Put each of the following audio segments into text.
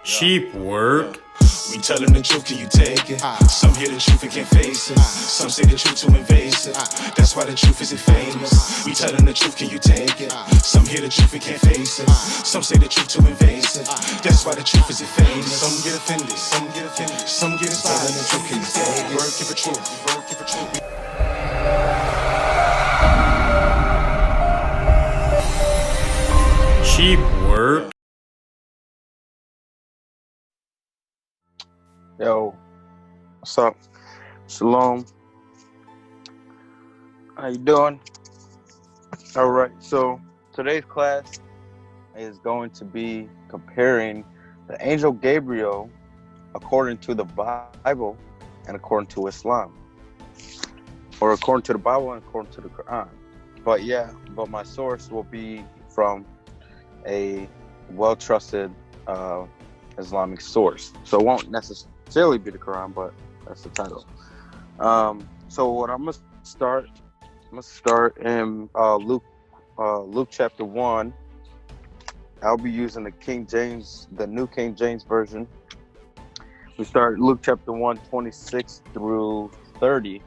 Cheap work. We tell them the truth, can you take it? Some hear the truth and can't face it. Some say the truth too invasive. That's why the truth isn't famous. We tell them the truth, can you take it? Some hear the truth and can't face it. Some say the truth too invasive. That's why the truth isn't famous. Some get offended, some get offended, some get inspired. The truth, can you take it? Word, give a truth, word, give a truth. Cheap work. Yo, what's up? Shalom. How you doing? All right, so today's class is going to be comparing the angel Gabriel according to the Bible and according to Islam. Or according to the Bible and according to the Quran. But my source will be from a well-trusted Islamic source. So it won't necessarily be the Quran, but that's the title. So what I'm gonna start in Luke chapter 1. I'll be using the New King James version. We start Luke chapter 1, 26 through 30.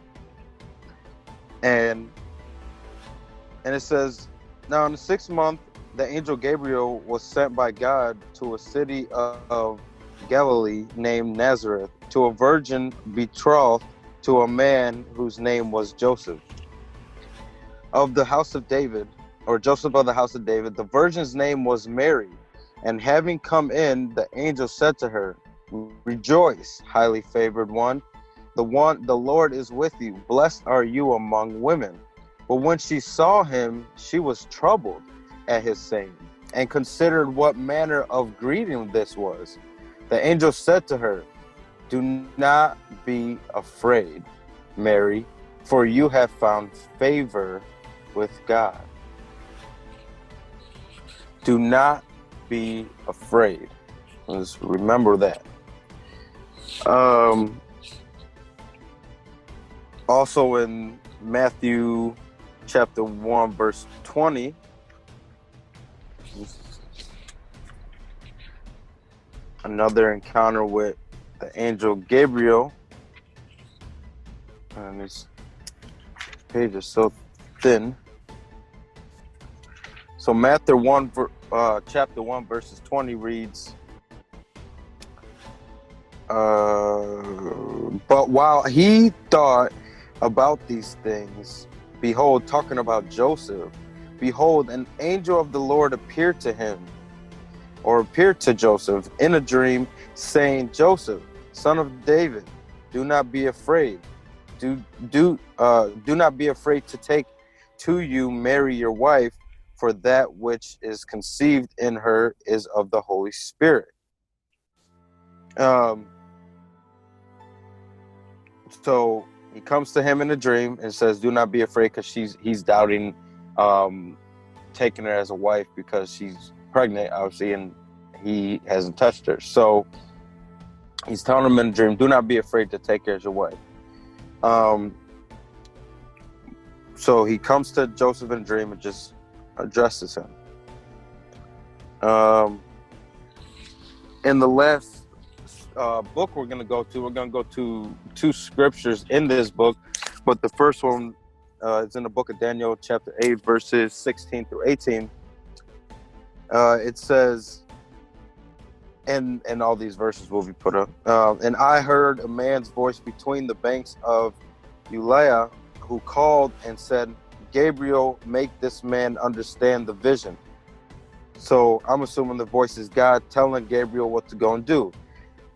And it says, now in the 6th month, the angel Gabriel was sent by God to a city of Galilee named Nazareth, to a virgin betrothed to a man whose name was Joseph of the house of David, or Joseph of the house of David. The virgin's name was Mary. And having come in, the angel said to her, "Rejoice, highly favored one. The Lord is with you. Blessed are you among women." But when she saw him, she was troubled at his saying, and considered what manner of greeting this was. The angel said to her, "Do not be afraid, Mary, for you have found favor with God." Do not be afraid. Let's remember that. Also in Matthew chapter 1, verse 20, another encounter with the angel Gabriel. And this page is so thin. So Matthew 1, chapter 1, verses 20 reads, but while he thought about these things, behold, talking about Joseph, behold, an angel of the Lord appeared to Joseph in a dream, saying, "Joseph, son of David, do not be afraid. Do not be afraid to take to you Mary your wife, for that which is conceived in her is of the Holy Spirit." So he comes to him in a dream and says, "Do not be afraid," because he's doubting taking her as a wife because she's pregnant, obviously, and he hasn't touched her. So he's telling him in a dream, "Do not be afraid to take her as your wife." So he comes to Joseph in a dream and just addresses him. In the last book we're going to go to two scriptures in this book, but the first one is in the book of Daniel chapter 8, verses 16 through 18. It says, and all these verses will be put up, and I heard a man's voice between the banks of Ulai, who called and said, "Gabriel, make this man understand the vision." So I'm assuming the voice is God telling Gabriel what to go and do.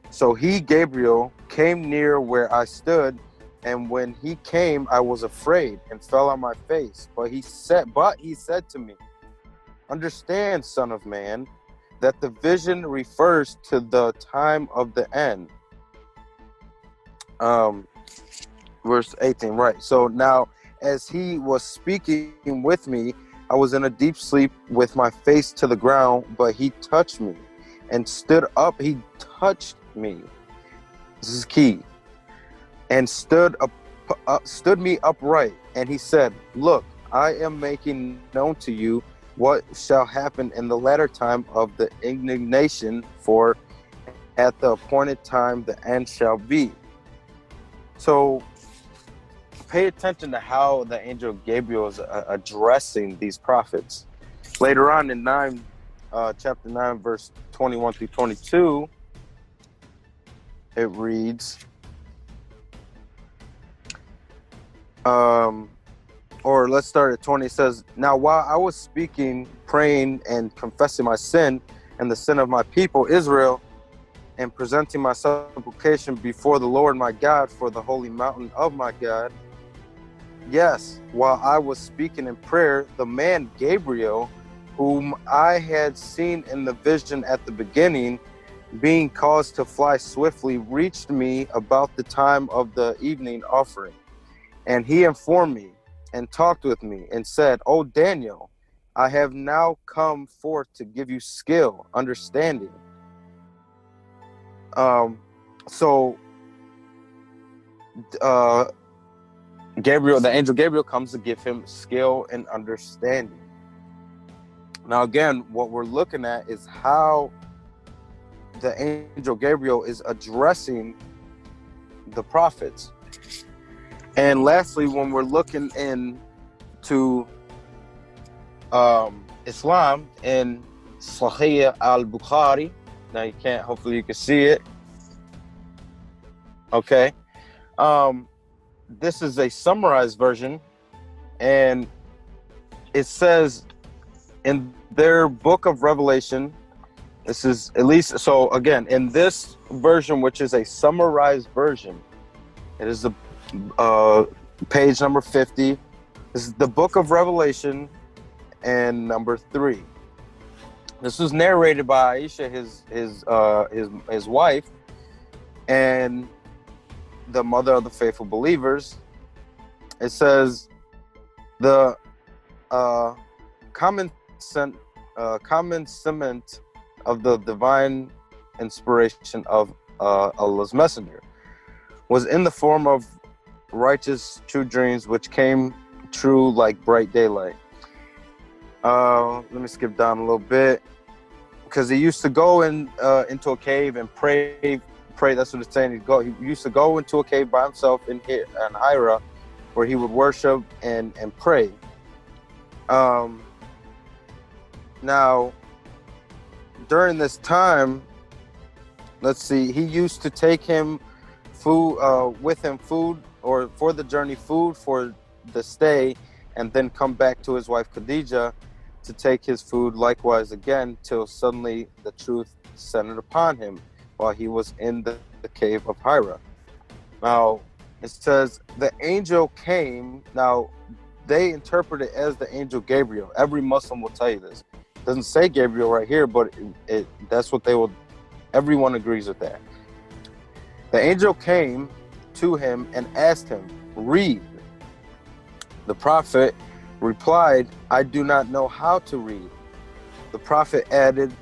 So he, Gabriel, came near where I stood, and when he came, I was afraid and fell on my face. But he said to me, "Understand, son of man, that the vision refers to the time of the end." Verse 18, right. So now, as he was speaking with me, I was in a deep sleep with my face to the ground, but he touched me and stood up. He touched me. This is key. And stood me upright. And he said, "Look, I am making known to you what shall happen in the latter time of the indignation for at the appointed time the end shall be. So pay attention to how the angel Gabriel is addressing these prophets. Later on in chapter 9, verse 21 through 22, it reads, or let's start at 20. It says, now while I was speaking, praying, and confessing my sin and the sin of my people Israel, and presenting my supplication before the Lord my God for the holy mountain of my God, yes, while I was speaking in prayer, the man Gabriel, whom I had seen in the vision at the beginning, being caused to fly swiftly, reached me about the time of the evening offering. And he informed me and talked with me and said, O Daniel, I have now come forth to give you skill, understanding. So Gabriel, the angel Gabriel, comes to give him skill and understanding. Now, again, what we're looking at is how the angel Gabriel is addressing the prophets. And lastly, when we're looking into Islam in Sahih al-Bukhari, now you can't, hopefully you can see it. Okay. This is a summarized version, and it says in their book of Revelation, this is at least, so again, in this version, which is a summarized version, it is the page number 50. This is the book of Revelation and number 3. This was narrated by Aisha, his wife, and the mother of the faithful believers. It says the common cement of the divine inspiration of Allah's messenger was in the form of righteous true dreams which came true like bright daylight. Let me skip down a little bit, because he used to go into a cave and pray. That's what it's saying. He used to go into a cave by himself in Hira, where he would worship and pray. Now, during this time, let's see, he used to take him with him food, or for the journey, food for the stay, and then come back to his wife Khadijah to take his food likewise again, till suddenly the truth centered upon him while he was in the cave of Hira. Now, it says the angel came. Now, they interpret it as the angel Gabriel. Every Muslim will tell you this. It doesn't say Gabriel right here, but that's what they will. Everyone agrees with that. The angel came to him and asked him, read. The prophet replied, I do not know how to read. The prophet added,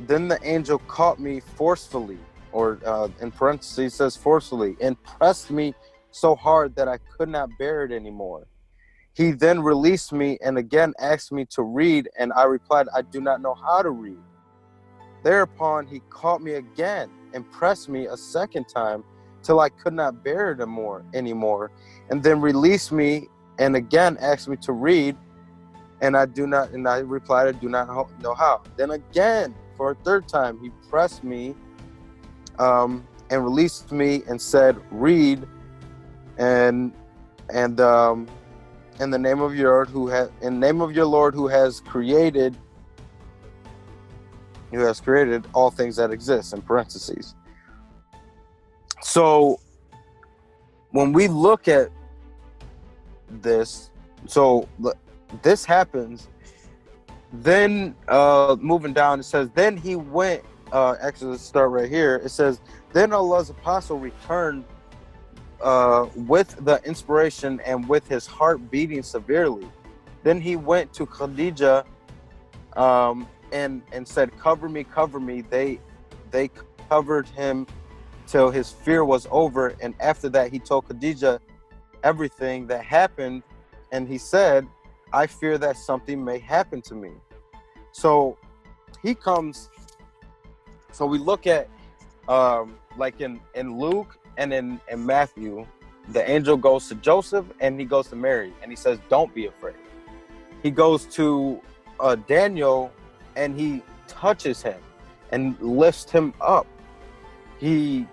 then the angel caught me forcefully, or in parentheses says forcefully, and pressed me so hard that I could not bear it anymore. He then released me and again asked me to read, and I replied, I do not know how to read. Thereupon he caught me again and pressed me a second time till I could not bear it anymore, and then released me and again asked me to read, and I replied, I do not know how. Then again, for a third time, he pressed me and released me and said, read, and in the name of your Lord who has created all things that exist, in parentheses. So when we look at this, so this happens, then moving down, it says, then he went, actually let's start right here. It says, then Allah's apostle returned with the inspiration and with his heart beating severely. Then he went to Khadijah and said, cover me. They covered him till his fear was over, and after that he told Khadijah everything that happened, and he said, I fear that something may happen to me. So he comes, so we look at like in Luke and in Matthew, the angel goes to Joseph and he goes to Mary and he says, "Don't be afraid." He goes to Daniel and he touches him and lifts him up. He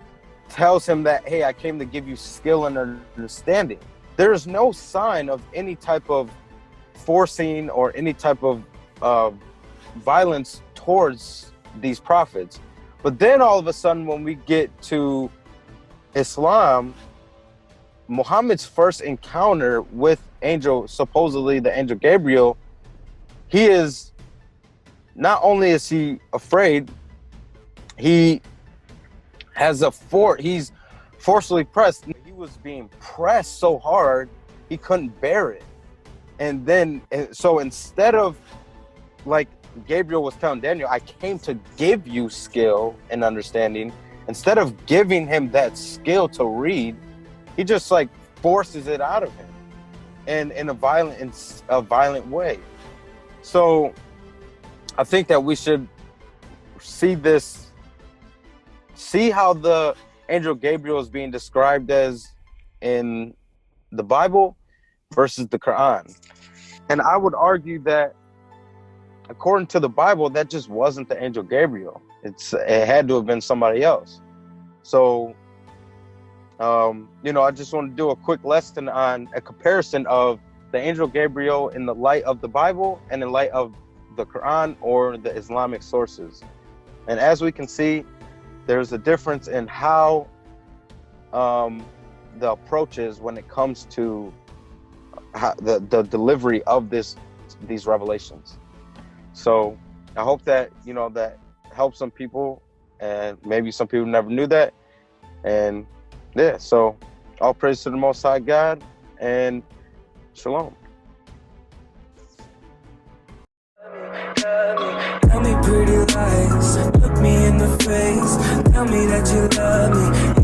tells him that, "Hey, I came to give you skill and understanding." There is no sign of any type of forcing or any type of violence towards these prophets. But then all of a sudden, when we get to Islam, Muhammad's first encounter with supposedly the angel Gabriel, he is, not only is he afraid, he has he's forcibly pressed. He was being pressed so hard, he couldn't bear it. So instead of, like Gabriel was telling Daniel, "I came to give you skill and understanding," instead of giving him that skill to read, he just like forces it out of him, and in a violent way. So I think that we should see how the angel Gabriel is being described as in the Bible versus the Quran. And I would argue that according to the Bible, that just wasn't the angel Gabriel. It had to have been somebody else. So, I just want to do a quick lesson on a comparison of the angel Gabriel in the light of the Bible and in light of the Quran or the Islamic sources. And as we can see, there's a difference in how the approach is when it comes to the delivery of these revelations. So I hope that that helps some people, and maybe some people never knew that. And yeah, so all praise to the Most High God, and shalom. Tell me pretty lies, look me in the face. Tell me that you love me,